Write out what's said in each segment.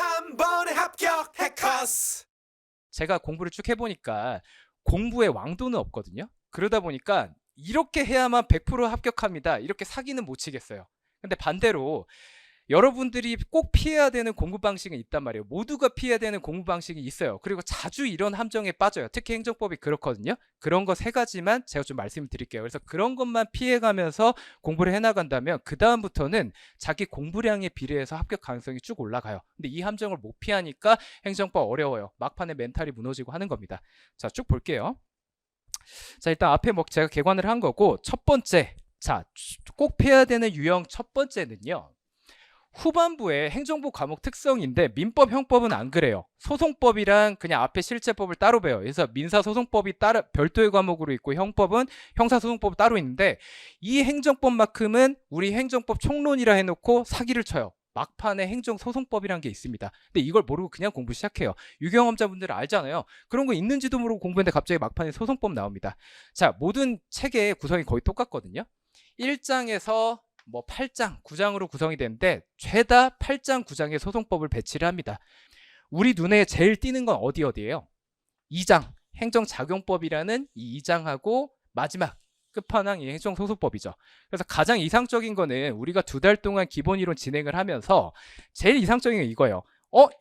한 번에 합격 해커스. 제가 공부를 쭉 해보니까 공부에 왕도는 없거든요. 그러다 보니까 이렇게 해야만 100% 합격합니다, 이렇게 사기는 못 치겠어요. 근데 반대로 여러분들이 꼭 피해야 되는 공부 방식은 있단 말이에요. 모두가 피해야 되는 공부 방식이 있어요. 그리고 자주 이런 함정에 빠져요. 특히 행정법이 그렇거든요. 그런 거 세 가지만 제가 좀 말씀을 드릴게요. 그래서 그런 것만 피해가면서 공부를 해나간다면 그 다음부터는 자기 공부량에 비례해서 합격 가능성이 쭉 올라가요. 근데 이 함정을 못 피하니까 행정법 어려워요. 막판에 멘탈이 무너지고 하는 겁니다. 자, 쭉 볼게요. 자, 일단 앞에 뭐 제가 개관을 한 거고, 첫 번째, 자, 꼭 피해야 되는 유형 첫 번째는요, 후반부에 행정부 과목 특성인데 민법, 형법은 안 그래요. 소송법이랑 그냥 앞에 실제법을 따로 배워요. 그래서 민사소송법이 따로 별도의 과목으로 있고, 형법은 형사소송법이 따로 있는데, 이 행정법만큼은 우리 행정법 총론이라 해놓고 사기를 쳐요. 막판에 행정소송법이란 게 있습니다. 근데 이걸 모르고 그냥 공부 시작해요. 유경험자분들 알잖아요. 그런 거 있는지도 모르고 공부했는데 갑자기 막판에 소송법 나옵니다. 자, 모든 책의 구성이 거의 똑같거든요. 1장에서 뭐 8장, 9장으로 구성이 되는데 최다 8장, 9장의 소송법을 배치를 합니다. 우리 눈에 제일 띄는 건 어디예요? 2장, 행정작용법이라는 이 2장하고 마지막 끝판왕이 행정소송법이죠. 그래서 가장 이상적인 거는 우리가 2달 동안 기본이론 진행을 하면서 제일 이상적인 게 이거예요.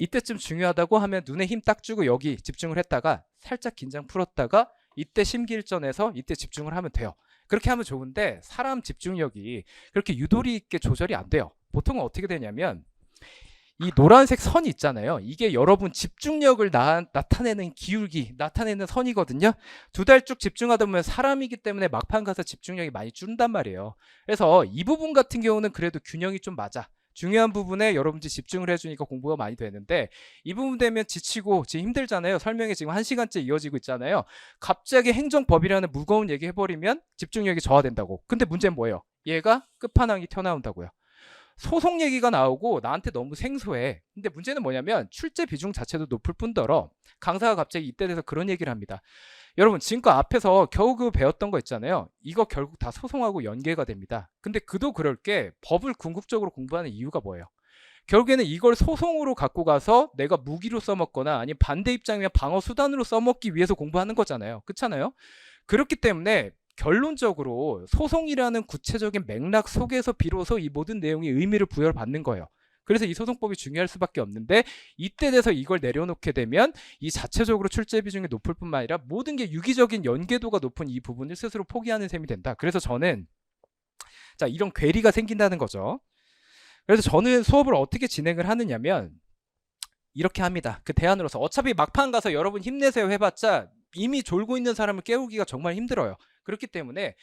이때쯤 중요하다고 하면 눈에 힘 딱 주고 여기 집중을 했다가 살짝 긴장 풀었다가 이때 심기일전해서 이때 집중을 하면 돼요. 그렇게 하면 좋은데 사람 집중력이 그렇게 유도리 있게 조절이 안 돼요. 보통은 어떻게 되냐면 이 노란색 선이 있잖아요. 이게 여러분 집중력을 나타내는 기울기, 나타내는 선이거든요. 2달 쭉 집중하다 보면 사람이기 때문에 막판 가서 집중력이 많이 줄는단 말이에요. 그래서 이 부분 같은 경우는 그래도 균형이 좀 맞아. 중요한 부분에 여러분들이 집중을 해주니까 공부가 많이 되는데, 이 부분 되면 지치고 지금 힘들잖아요. 설명이 지금 1시간째 이어지고 있잖아요. 갑자기 행정법이라는 무거운 얘기 해버리면 집중력이 저하된다고. 근데 문제는 뭐예요? 얘가 끝판왕이 튀어나온다고요. 소송 얘기가 나오고 나한테 너무 생소해. 근데 문제는 뭐냐면 출제 비중 자체도 높을 뿐더러 강사가 갑자기 이때 돼서 그런 얘기를 합니다. 여러분, 지금껏 앞에서 겨우 배웠던 거 있잖아요. 이거 결국 다 소송하고 연계가 됩니다. 근데 그도 그럴 게 법을 궁극적으로 공부하는 이유가 뭐예요? 결국에는 이걸 소송으로 갖고 가서 내가 무기로 써먹거나 아니면 반대 입장이면 방어 수단으로 써먹기 위해서 공부하는 거잖아요. 그렇잖아요? 그렇기 때문에 결론적으로 소송이라는 구체적인 맥락 속에서 비로소 이 모든 내용이 의미를 부여받는 거예요. 그래서 이 소송법이 중요할 수밖에 없는데, 이때 돼서 이걸 내려놓게 되면 이 자체적으로 출제 비중이 높을 뿐만 아니라 모든 게 유기적인 연계도가 높은 이 부분을 스스로 포기하는 셈이 된다. 그래서 저는 자, 이런 괴리가 생긴다는 거죠. 그래서 저는 수업을 어떻게 진행을 하느냐면 이렇게 합니다. 그 대안으로서 어차피 막판 가서 여러분 힘내세요 해봤자 이미 졸고 있는 사람을 깨우기가 정말 힘들어요. 그렇기 때문에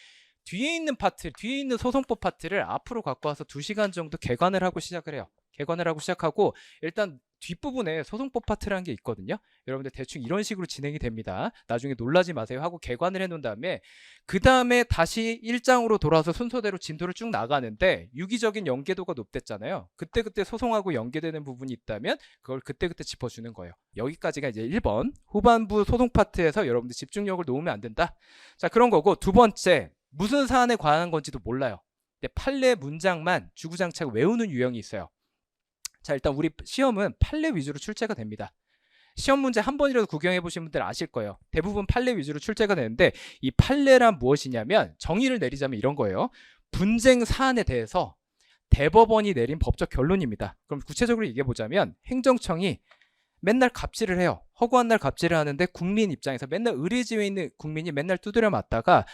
뒤에 있는 파트, 뒤에 있는 소송법 파트를 앞으로 갖고 와서 2시간 정도 개관을 하고 시작을 해요. 개관을 하고 시작하고 일단 뒷부분에 소송법 파트라는 게 있거든요. 여러분들 대충 이런 식으로 진행이 됩니다. 나중에 놀라지 마세요 하고 개관을 해놓은 다음에 그 다음에 다시 1장으로 돌아와서 순서대로 진도를 쭉 나가는데 유기적인 연계도가 높댔잖아요. 그때그때 소송하고 연계되는 부분이 있다면 그걸 그때그때 짚어주는 거예요. 여기까지가 이제 1번 후반부 소송 파트에서 여러분들 집중력을 놓으면 안 된다. 자, 그런 거고, 두 번째, 무슨 사안에 관한 건지도 몰라요. 근데 판례 문장만 주구장창 외우는 유형이 있어요. 자, 일단 우리 시험은 판례 위주로 출제가 됩니다. 시험 문제 한 번이라도 구경해 보신 분들 아실 거예요. 대부분 판례 위주로 출제가 되는데, 이 판례란 무엇이냐면 정의를 내리자면 이런 거예요. 분쟁 사안에 대해서 대법원이 내린 법적 결론입니다. 그럼 구체적으로 얘기해 보자면 행정청이 맨날 갑질을 해요. 허구한 날 갑질을 하는데 국민 입장에서 맨날 의례지에 있는 국민이 맨날 두드려 맞다가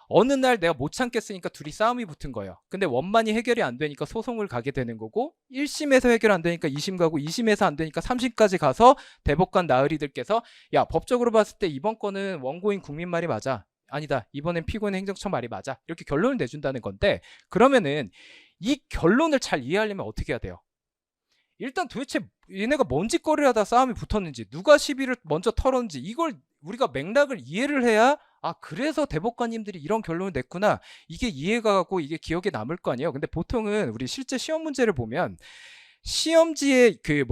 어느 날 내가 못 참겠으니까 둘이 싸움이 붙은 거예요. 근데 원만히 해결이 안 되니까 소송을 가게 되는 거고, 1심에서 해결 안 되니까 2심 가고, 2심에서 안 되니까 3심까지 가서 대법관 나으리들께서 야, 법적으로 봤을 때 이번 건은 원고인 국민 말이 맞아. 아니다, 이번엔 피고인 행정처 말이 맞아. 이렇게 결론을 내준다는 건데, 그러면은 이 결론을 잘 이해하려면 어떻게 해야 돼요? 일단 도대체 얘네가 뭔 짓거리를 하다 싸움이 붙었는지, 누가 시비를 먼저 털었는지, 이걸 우리가 맥락을 이해를 해야 그래서 대법관님들이 이런 결론을 냈구나, 이게 이해가 가고 이게 기억에 남을 거 아니에요. 근데 보통은 우리 실제 시험 문제를 보면 시험지에 그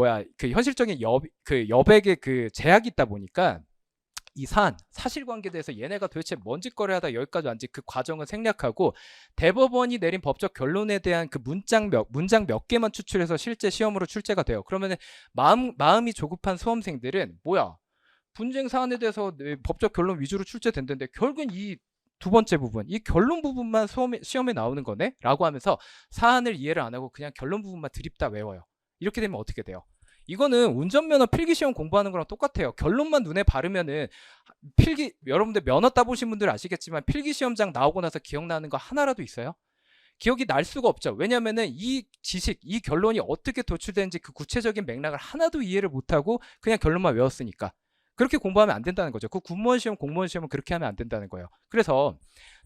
현실적인 여백의 그 제약이 있다 보니까 이 사실관계에 대해서 얘네가 도대체 뭔 짓거리 하다 여기까지 왔는지 그 과정을 생략하고 대법원이 내린 법적 결론에 대한 그 문장 몇 개만 추출해서 실제 시험으로 출제가 돼요. 그러면은 마음이 조급한 수험생들은 뭐야? 분쟁 사안에 대해서 법적 결론 위주로 출제된다는데 결국은 이 두 번째 부분, 이 결론 부분만 시험에 나오는 거네? 라고 하면서 사안을 이해를 안 하고 그냥 결론 부분만 드립다 외워요. 이렇게 되면 어떻게 돼요? 이거는 운전면허 필기시험 공부하는 거랑 똑같아요. 결론만 눈에 바르면은 여러분들 면허 따보신 분들 아시겠지만 필기시험장 나오고 나서 기억나는 거 하나라도 있어요? 기억이 날 수가 없죠. 왜냐면은 이 지식, 이 결론이 어떻게 도출되는지 그 구체적인 맥락을 하나도 이해를 못하고 그냥 결론만 외웠으니까. 그렇게 공부하면 안 된다는 거죠. 그 공무원 시험, 공무원 시험은 그렇게 하면 안 된다는 거예요. 그래서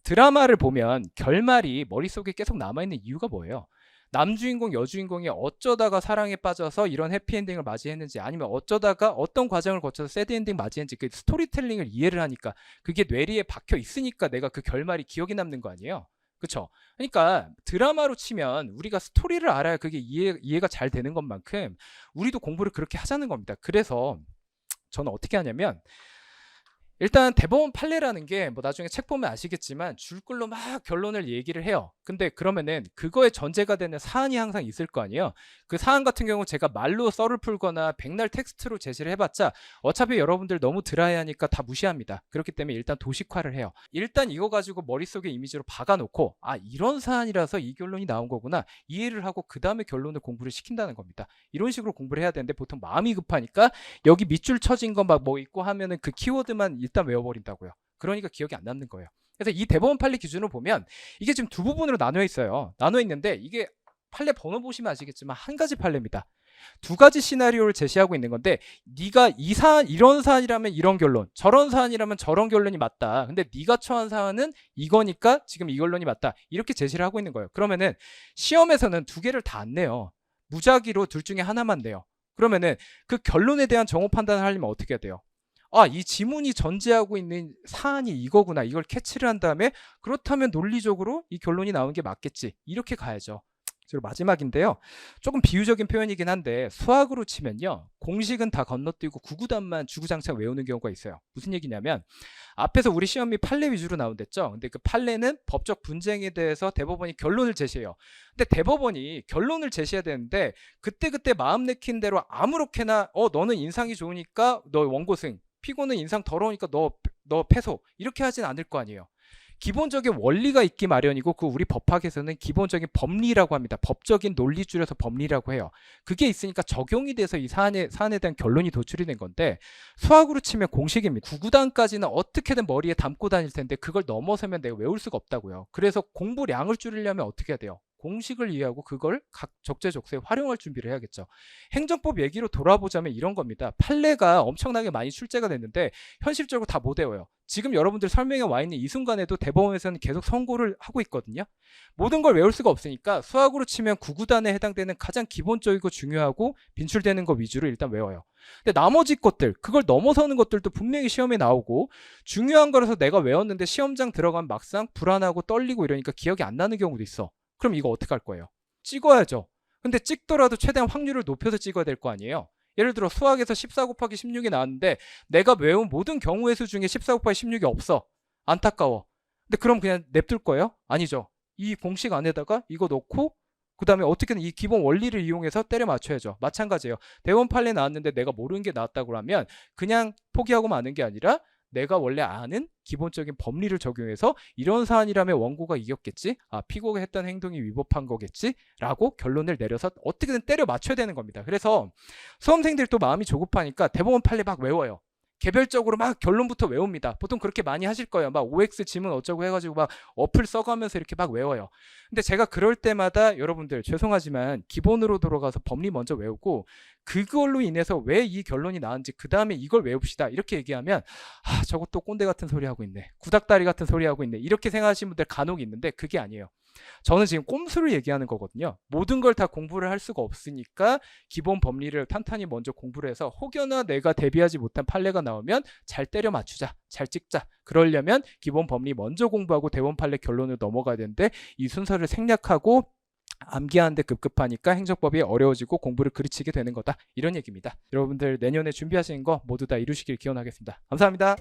드라마를 보면 결말이 머릿속에 계속 남아있는 이유가 뭐예요? 남주인공, 여주인공이 어쩌다가 사랑에 빠져서 이런 해피엔딩을 맞이했는지 아니면 어쩌다가 어떤 과정을 거쳐서 새드엔딩 맞이했는지 그 스토리텔링을 이해를 하니까 그게 뇌리에 박혀 있으니까 내가 그 결말이 기억이 남는 거 아니에요? 그쵸? 그러니까 드라마로 치면 우리가 스토리를 알아야 그게 이해가 잘 되는 것만큼 우리도 공부를 그렇게 하자는 겁니다. 그래서 저는 어떻게 하냐면 일단 대법원 판례라는 게 뭐 나중에 책 보면 아시겠지만 줄글로 막 결론을 얘기를 해요. 근데 그러면은 그거에 전제가 되는 사안이 항상 있을 거 아니에요. 그 사안 같은 경우 제가 말로 썰을 풀거나 백날 텍스트로 제시를 해봤자 어차피 여러분들 너무 드라이하니까 다 무시합니다. 그렇기 때문에 일단 도식화를 해요. 일단 이거 가지고 머릿속에 이미지로 박아놓고 아 이런 사안이라서 이 결론이 나온 거구나 이해를 하고 그 다음에 결론을 공부를 시킨다는 겁니다. 이런 식으로 공부를 해야 되는데 보통 마음이 급하니까 여기 밑줄 쳐진 거 막 뭐 있고 하면은 그 키워드만 일단 외워버린다고요. 그러니까 기억이 안 남는 거예요. 그래서 이 대법원 판례 기준으로 보면 이게 지금 두 부분으로 나눠 있어요. 나눠 있는데 이게 판례 번호 보시면 아시겠지만 한 가지 판례입니다. 두 가지 시나리오를 제시하고 있는 건데 네가 이 사안 이런 사안이라면 이런 결론 저런 사안이라면 저런 결론이 맞다. 근데 네가 처한 사안은 이거니까 지금 이 결론이 맞다. 이렇게 제시를 하고 있는 거예요. 그러면은 시험에서는 두 개를 다 안 내요. 무작위로 둘 중에 하나만 내요. 그러면은 그 결론에 대한 정오 판단을 하려면 어떻게 해야 돼요? 아, 이 지문이 전제하고 있는 사안이 이거구나. 이걸 캐치를 한 다음에 그렇다면 논리적으로 이 결론이 나오는 게 맞겠지. 이렇게 가야죠. 그리고 마지막인데요. 조금 비유적인 표현이긴 한데 수학으로 치면요. 공식은 다 건너뛰고 구구단만 주구장창 외우는 경우가 있어요. 무슨 얘기냐면 앞에서 우리 시험이 판례 위주로 나온댔죠. 근데 그 판례는 법적 분쟁에 대해서 대법원이 결론을 제시해요. 근데 대법원이 결론을 제시해야 되는데 그때그때 마음 내킨 대로 아무렇게나 너는 인상이 좋으니까 너 원고승 피고는 인상 더러우니까 너 패소 이렇게 하진 않을 거 아니에요. 기본적인 원리가 있기 마련이고 그 우리 법학에서는 기본적인 법리라고 합니다. 법적인 논리 줄여서 법리라고 해요. 그게 있으니까 적용이 돼서 이 사안에 대한 결론이 도출이 된 건데 수학으로 치면 공식입니다. 구구단까지는 어떻게든 머리에 담고 다닐 텐데 그걸 넘어서면 내가 외울 수가 없다고요. 그래서 공부량을 줄이려면 어떻게 해야 돼요? 공식을 이해하고 그걸 각 적재적소에 활용할 준비를 해야겠죠. 행정법 얘기로 돌아보자면 이런 겁니다. 판례가 엄청나게 많이 출제가 됐는데 현실적으로 다 못 외워요. 지금 여러분들 설명에 와 있는 이 순간에도 대법원에서는 계속 선고를 하고 있거든요. 모든 걸 외울 수가 없으니까 수학으로 치면 구구단에 해당되는 가장 기본적이고 중요하고 빈출되는 거 위주로 일단 외워요. 근데 나머지 것들, 그걸 넘어서는 것들도 분명히 시험에 나오고 중요한 거라서 내가 외웠는데 시험장 들어가면 막상 불안하고 떨리고 이러니까 기억이 안 나는 경우도 있어. 그럼 이거 어떻게 할 거예요? 찍어야죠. 근데 찍더라도 최대한 확률을 높여서 찍어야 될 거 아니에요? 예를 들어 수학에서 14 곱하기 16이 나왔는데 내가 외운 모든 경우의 수 중에 14 곱하기 16이 없어. 안타까워. 근데 그럼 그냥 냅둘 거예요? 아니죠. 이 공식 안에다가 이거 넣고 그 다음에 어떻게든 이 기본 원리를 이용해서 때려 맞춰야죠. 마찬가지예요. 대원 판례 나왔는데 내가 모르는 게 나왔다고 하면 그냥 포기하고 마는 게 아니라 내가 원래 아는 기본적인 법리를 적용해서 이런 사안이라면 원고가 이겼겠지? 아, 피고가 했던 행동이 위법한 거겠지? 라고 결론을 내려서 어떻게든 때려 맞춰야 되는 겁니다. 그래서 수험생들이 또 마음이 조급하니까 대법원 판례 막 외워요. 개별적으로 막 결론부터 외웁니다. 보통 그렇게 많이 하실 거예요. 막 OX 지문 어쩌고 해가지고 막 어플 써가면서 이렇게 막 외워요. 근데 제가 그럴 때마다 여러분들 죄송하지만 기본으로 들어가서 법리 먼저 외우고 그걸로 인해서 왜 이 결론이 나은지 그 다음에 이걸 외웁시다. 이렇게 얘기하면 아 저것도 꼰대 같은 소리 하고 있네. 구닥다리 같은 소리 하고 있네. 이렇게 생각하시는 분들 간혹 있는데 그게 아니에요. 저는 지금 꼼수를 얘기하는 거거든요. 모든 걸 다 공부를 할 수가 없으니까 기본 법리를 탄탄히 먼저 공부를 해서 혹여나 내가 대비하지 못한 판례가 나오면 잘 때려 맞추자. 잘 찍자. 그러려면 기본 법리 먼저 공부하고 대원 판례 결론을 넘어가야 되는데 이 순서를 생략하고 암기하는데 급급하니까 행정법이 어려워지고 공부를 그르치게 되는 거다. 이런 얘기입니다. 여러분들 내년에 준비하시는 거 모두 다 이루시길 기원하겠습니다. 감사합니다.